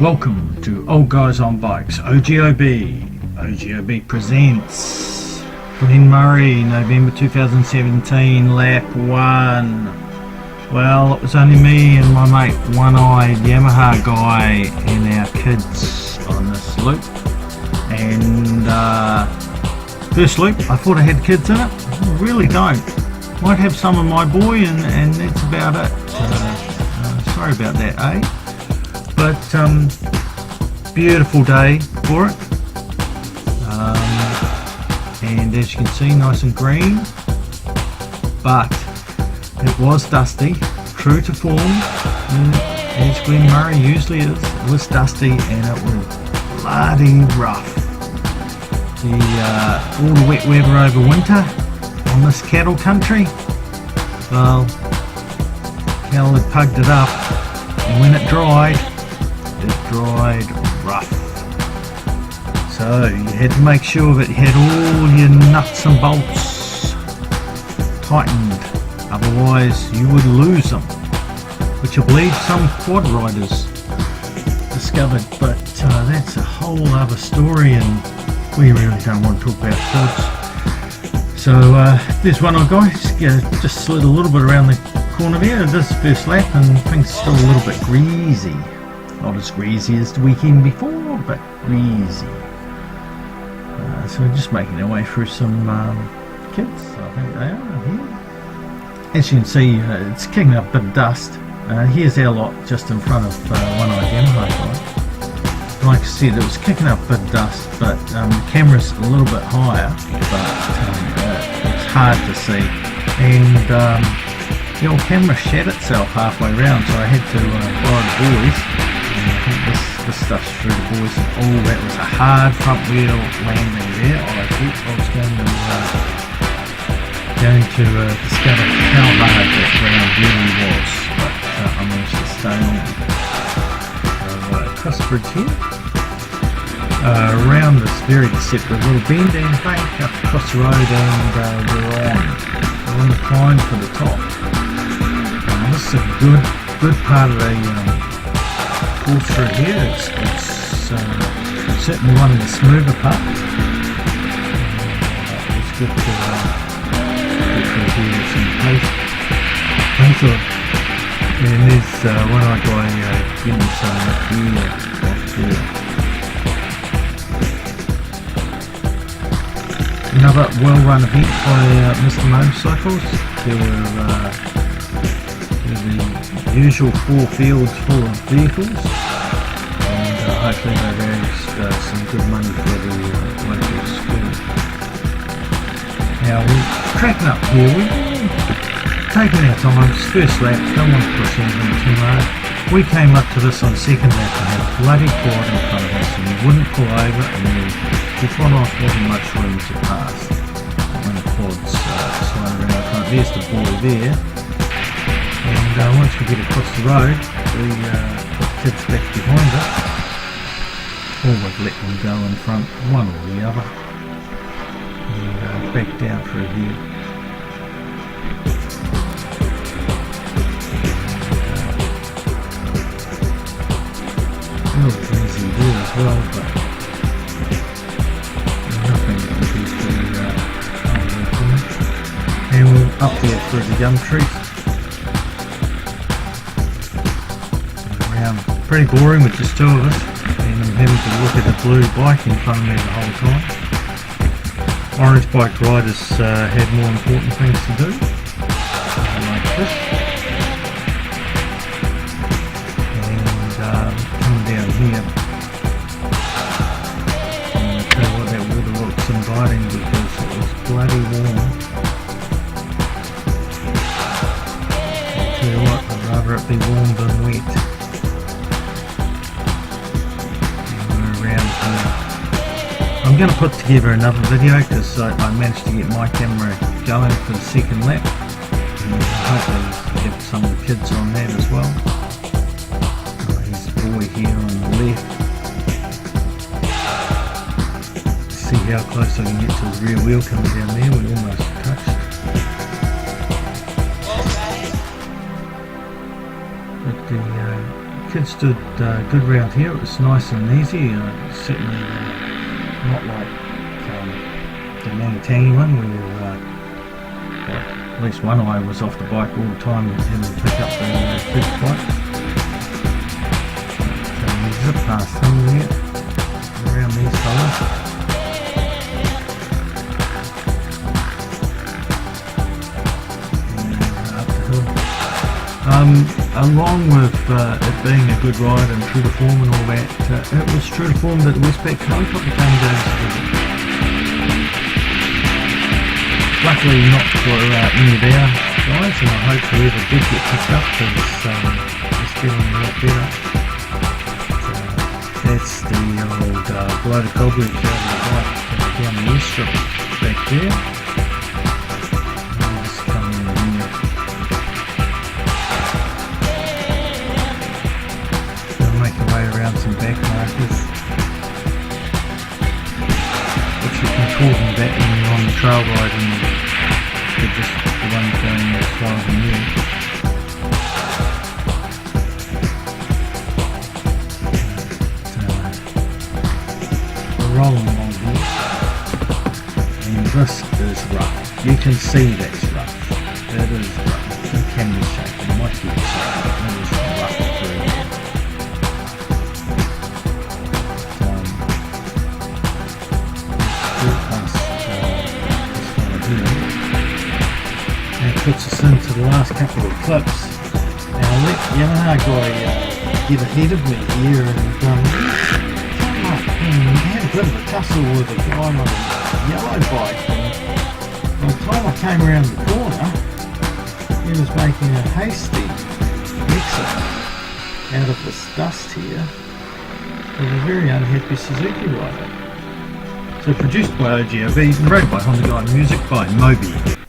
Welcome to Old Guys on Bikes, OGOB. OGOB presents Glen Murray, November 2017, lap 1. Well, it was only me and my mate, one-eyed Yamaha guy, and our kids on this loop. And first loop, I thought I had kids in it. I really don't. Might have some of my boy, and that's about it. Sorry about that, eh? But beautiful day for it, and as you can see, nice and green, but it was dusty, true to form, as Glen Murray usually is. It was dusty and it was bloody rough. All the wet weather over winter on this cattle country, well, cattle had pugged it up, and when it dried rough. So you had to make sure that you had all your nuts and bolts tightened, otherwise you would lose them, which I believe some quad riders discovered, but that's a whole other story and we really don't want to talk about quads. So there's one old guy, just slid a little bit around the corner there, this first lap, and things are still a little bit greasy. Not as greasy as the weekend before, but greasy. So we're just making our way through some kids, I think they are here. As you can see, it's kicking up a bit of dust. Here's our lot just in front of one-eyed Yamaha guy. Like I said, it was kicking up a bit of dust, but the camera's a little bit higher, but it's hard to see. And the old camera shat itself halfway round, so I had to borrow the boys. I think this stuff's through the boys. Oh, that was a hard front wheel landing there. I thought I was going to discover how hard that ground really was, but I managed to stay on. So across the bridge here, around this very deceptive little bend and back up across the road, and we're on the climb for the top. This is a good part of the course through here. It's certainly one of the smoother parts. It's good to hear some pace on. And there's one-eyed guy getting some gear off there. Another well-run event by Mrmotorcycles. There were the usual 4 fields full of vehicles, and hopefully they raised some good money for the local school. Now we're cracking up here, we're taking our time. First lap, don't want to push anything too hard. We came up to this on second lap and had a bloody quad in front of us, and we wouldn't pull over, and the quad off wasn't much room to pass when the quad's slowing around front. There's the boy there. And once we get across the road, we put the kids back behind us, or we've let them go in front, one or the other, and back down through here. A little breezy there as well, but nothing that would be too hard. And we're up there through the gum trees. Pretty boring with just 2 of us, and I'm having to look at the blue bike in front of me the whole time. Orange bike riders had more important things to do, like this. And coming down here, and I'll tell you what, that water looks inviting because it was bloody warm. I'll tell you what, I'd rather it be warm than wet. I'm going to put together another video because I managed to get my camera going for the second lap, and hopefully we have some of the kids on that as well. There's a boy here on the left. See how close I can get to the rear wheel coming down there. We almost touched. But the kids stood good round here. It was nice and easy. Certainly not like the Mangatangi one where at least one eye was off the bike all the time having to pick up the kids' bike. So we zip past them there, around these fellas. And up the hill. Along with it being a good ride and true to form and all that, it was true to form that the Westpac helicopter came down to visit. Luckily not for any of our guys, and I hope whoever did get picked up is feeling a lot better. That's the old bloated cobwebs out of the bike down the east strip back there. I'll just come in here. Gonna make our way around some back markers, which you can call them that when you're on the trail ride and they're just the ones going as far as you. Rolling along here, and this is rough. You can see that's rough. It is rough. The camera's shaking, my head's shaking. It is rough through here. And it puts us into the last couple of clips. Now I'll let Yamaha guy get ahead of me here and he had a bit of a tussle with a guy on a yellow bike, and by the time I came around the corner he was making a hasty exit out of this dust here with a very unhappy Suzuki rider. So produced by OGOB, narrated by Honda Guy, music by Moby.